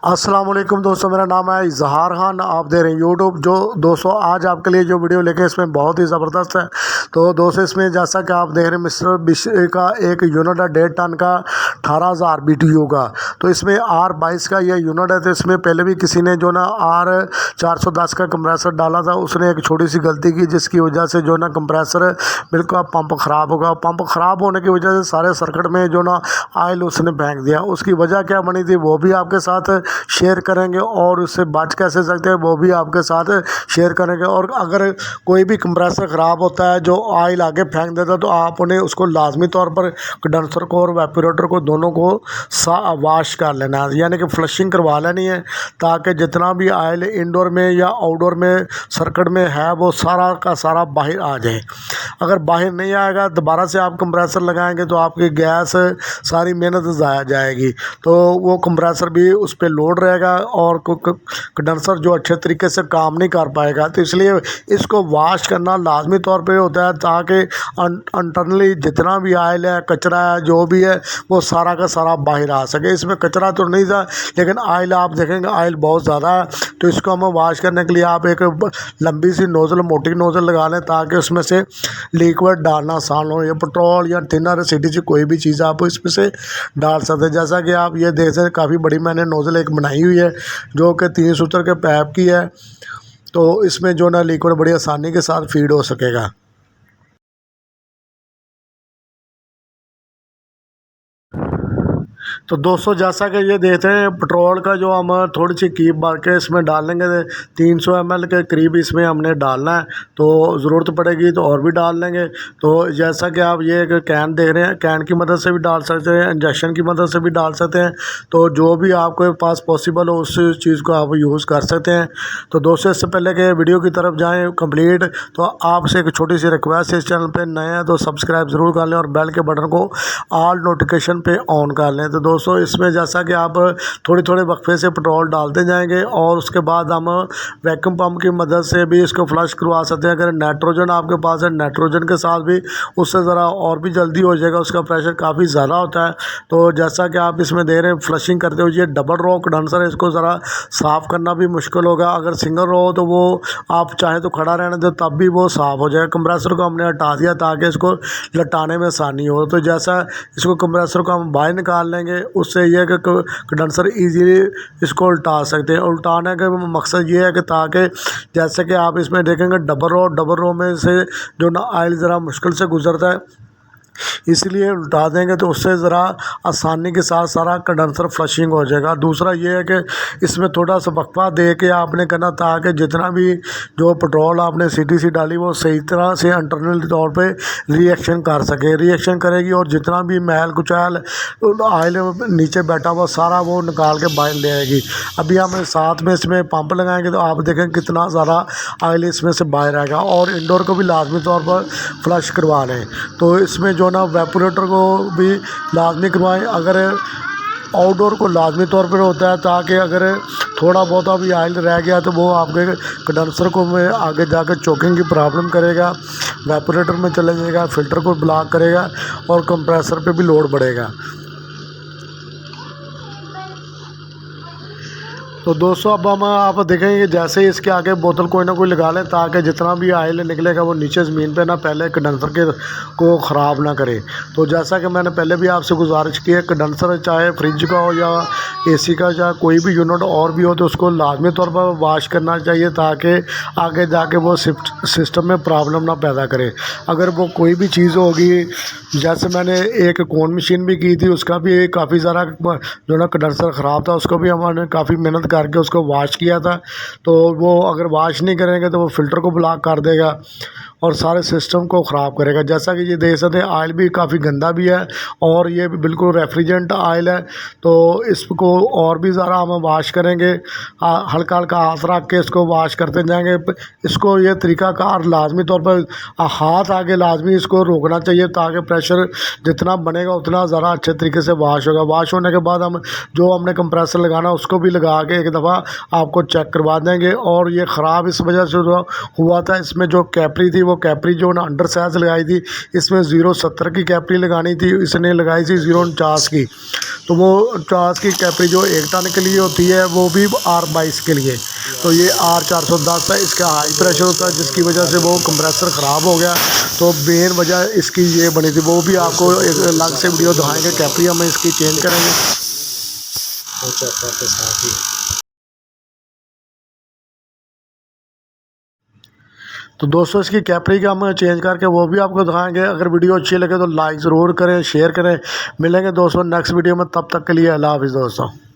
अस्सलाम वालेकुम दोस्तों, मेरा नाम है इजहार खान। आप दे रहे हैं यूट्यूब। जो दोस्तों आज आपके लिए जो वीडियो लेके इसमें बहुत ही ज़बरदस्त है। तो दोस्तों इसमें जैसा कि आप देख रहे हैं मिस्टर बिश का एक यूनिट है 1.5 टन का 18,000 BTU का। तो इसमें R22 का ये यूनिट है। तो इसमें पहले भी किसी ने जो ना R410 का कंप्रेसर डाला था, उसने एक छोटी सी गलती की जिसकी वजह से जो ना कंप्रेसर बिल्कुल पंप ख़राब होगा। पंप ख़राब होने की वजह से सारे सर्किट में जो ना ऑयल उसने फेंक दिया। उसकी वजह क्या बनी थी वो भी आपके साथ शेयर करेंगे, और उससे बच कैसे सकते हैं वो भी आपके साथ शेयर करेंगे। और अगर कोई भी कंप्रेसर ख़राब होता है जो ऑयल आगे फेंक देता है, तो आप उन्हें उसको लाजमी तौर पर कंडेंसर को और वेपोरेटर को दोनों को वॉश कर लेना है, यानी कि फ्लशिंग करवा लेनी है, ताकि जितना भी ऑयल इंडोर में या आउटडोर में सर्किट में है वो सारा का सारा बाहर आ जाए। अगर बाहर नहीं आएगा दोबारा से आप कंप्रेसर लगाएंगे तो आपकी गैस सारी मेहनत ज़ाया जाएगी। तो वो कंप्रेसर भी उस पर लोड रहेगा और कंडेंसर जो अच्छे तरीके से काम नहीं कर पाएगा। तो इसलिए इसको वॉश करना लाजमी तौर पे होता है, ताकि इंटरनली जितना भी ऑयल है, कचरा है, जो भी है वो सारा का सारा बाहर आ सके। इसमें कचरा तो नहीं था, लेकिन ऑयल आप देखेंगे ऑयल बहुत ज़्यादा है। तो इसको हम वॉश करने के लिए आप एक लंबी सी नोज़ल, मोटी नोज़ल लगा लें, ताकि उसमें से लिक्विड डालना आसान हो। या पेट्रोल या थिनर CDC कोई भी चीज़ आप इसमें से डाल सकते हैं। जैसा कि आप ये देख सकते हैं, काफ़ी बड़ी मैंने नोज़ल एक बनाई हुई है जो कि 3 सूत्र के पाइप की है। तो इसमें जो ना लिक्विड बड़ी आसानी के साथ फीड हो सकेगा। तो दोस्तों जैसा कि ये देखते हैं, पेट्रोल का जो हम थोड़ी सी कीप भर के इसमें डाल लेंगे। 300 ml के करीब इसमें हमने डालना है। तो ज़रूरत पड़ेगी तो और भी डाल लेंगे। तो जैसा कि आप ये एक कैन देख रहे हैं, कैन की मदद से भी डाल सकते हैं, इंजेक्शन की मदद से भी डाल सकते हैं। तो जो भी आपके पास पॉसिबल हो उस चीज़ को आप यूज़ कर सकते हैं। तो दोस्तों इससे पहले कि वीडियो की तरफ जाएँ कंप्लीट, तो आपसे एक छोटी सी रिक्वेस्ट है, इस चैनल पर नए हैं तो सब्सक्राइब ज़रूर कर लें और बेल के बटन को ऑल नोटिफिकेशन पे ऑन कर लें। तो दोस्तों इसमें जैसा कि आप थोड़ी थोड़े वक्फे से पेट्रोल डालते जाएंगे, और उसके बाद हम वैक्यूम पंप की मदद से भी इसको फ्लश करवा सकते हैं। अगर नाइट्रोजन आपके पास है, नाइट्रोजन के साथ भी उससे ज़रा और भी जल्दी हो जाएगा, उसका प्रेशर काफ़ी ज़्यादा होता है। तो जैसा कि आप इसमें दे रहे हैं फ्लशिंग करते हुए, ये डबल रो कंडेंसर है, इसको ज़रा साफ़ करना भी मुश्किल होगा। अगर सिंगल रो हो तो वो आप चाहें तो खड़ा रहने दो, तब भी वो साफ़ हो जाएगा। कंप्रेसर को हमने हटा दिया ताकि इसको लटाने में आसानी हो। तो जैसा इसको कंप्रेसर को हम बाहर निकाल लेंगे, उससे यह है कि कंडेंसर इजीली इसको उल्टा सकते हैं। उल्टाने का मकसद ये है कि ताकि जैसे कि आप इसमें देखेंगे डबल रो में से जो ना ऑयल ज़रा मुश्किल से गुजरता है, इसलिए उल्टा देंगे तो उससे ज़रा आसानी के साथ सारा कंडेंसर फ्लशिंग हो जाएगा। दूसरा ये है कि इसमें थोड़ा सा वक्फा दे के आपने करना, ताकि जितना भी जो पेट्रोल आपने CDC डाली वो सही तरह से इंटरनल तौर पे रिएक्शन कर सके, रिएक्शन करेगी, और जितना भी मैल कुचैल ऑयल नीचे बैठा हुआ सारा वो निकाल के बाहर ले आएगी। अभी हम साथ में इसमें पंप लगाएंगे तो आप देखें कितना ज़्यादा ऑयल इसमें से बाहर आएगा। और इंडोर को भी लाजमी तौर पर फ्लश करवा लें। तो इसमें जो ना वेपोरेटर को भी लाजमी करवाएं। अगर आउटडोर को लाजमी तौर पर होता है, ताकि अगर थोड़ा बहुत भी ऑयल रह गया तो वो आपके कंडेंसर को में आगे जाकर चोकिंग की प्रॉब्लम करेगा, वेपोरेटर में चले जाएगा, फ़िल्टर को ब्लॉक करेगा और कंप्रेसर पे भी लोड बढ़ेगा। तो दोस्तों अब हम आप देखेंगे जैसे ही इसके आगे बोतल कोई ना कोई लगा लें, ताकि जितना भी ऑयल निकलेगा वो नीचे ज़मीन पे ना पहले कंडेंसर के को ख़राब ना करे। तो जैसा कि मैंने पहले भी आपसे गुजारिश की है, कंडेंसर चाहे फ्रिज का हो या AC का, चाहे कोई भी यूनिट और भी हो, तो उसको लाजमी तौर पर वॉश करना चाहिए, ताकि आगे जाके वो सिस्टम में प्रॉब्लम ना पैदा करे। अगर वो कोई भी चीज़ होगी, जैसे मैंने एक कोन मशीन भी की थी, उसका भी काफ़ी ज़्यादा जो ना कंडेंसर ख़राब था, उसको भी हमने काफ़ी मेहनत करके उसको वॉश किया था। तो वो अगर वॉश नहीं करेंगे तो वो फ़िल्टर को ब्लॉक कर देगा और सारे सिस्टम को ख़राब करेगा। जैसा कि ये देख सकते हैं ऑयल भी काफ़ी गंदा भी है, और ये भी बिल्कुल रेफ्रिजरेंट ऑयल है। तो इसको और भी ज़रा हम वॉश करेंगे, हल्का हल्का हाथ रख के इसको वॉश करते जाएंगे। इसको ये तरीक़ाकार लाजमी तौर पर हाथ आगे लाजमी इसको रोकना चाहिए, ताकि प्रेशर जितना बनेगा उतना ज़रा अच्छे तरीके से वॉश होगा। वॉश होने के बाद हम जो हमने कंप्रेसर लगाना उसको भी लगा के एक दफ़ा आपको चेक करवा देंगे। और ये ख़राब इस वजह से हुआ था, इसमें जो कैपरी थी वो कैपरी जो ना अंडर साइज़ लगाई थी, इसमें 0.70 की कैपरी लगानी थी, इसने लगाई थी 0.49 की। तो वो 50 की कैपरी जो 1 टन के लिए होती है वो भी R22 के लिए, तो ये R410 है, इसका हाई प्रेशर होता है जिसकी वजह से वो कंप्रेसर ख़राब हो गया। तो मेन वजह इसकी ये बनी थी, वो भी आपको एक अलग से वीडियो दिखाएंगे। कैपरी हम इसकी चेंज करेंगे के साथ ही। तो दोस्तों इसकी कैपरी का हम चेंज करके वो भी आपको दिखाएंगे। अगर वीडियो अच्छी लगे तो लाइक ज़रूर करें, शेयर करें। मिलेंगे दोस्तों नेक्स्ट वीडियो में, तब तक के लिए अल्लाह हाफ़िज़ दोस्तों।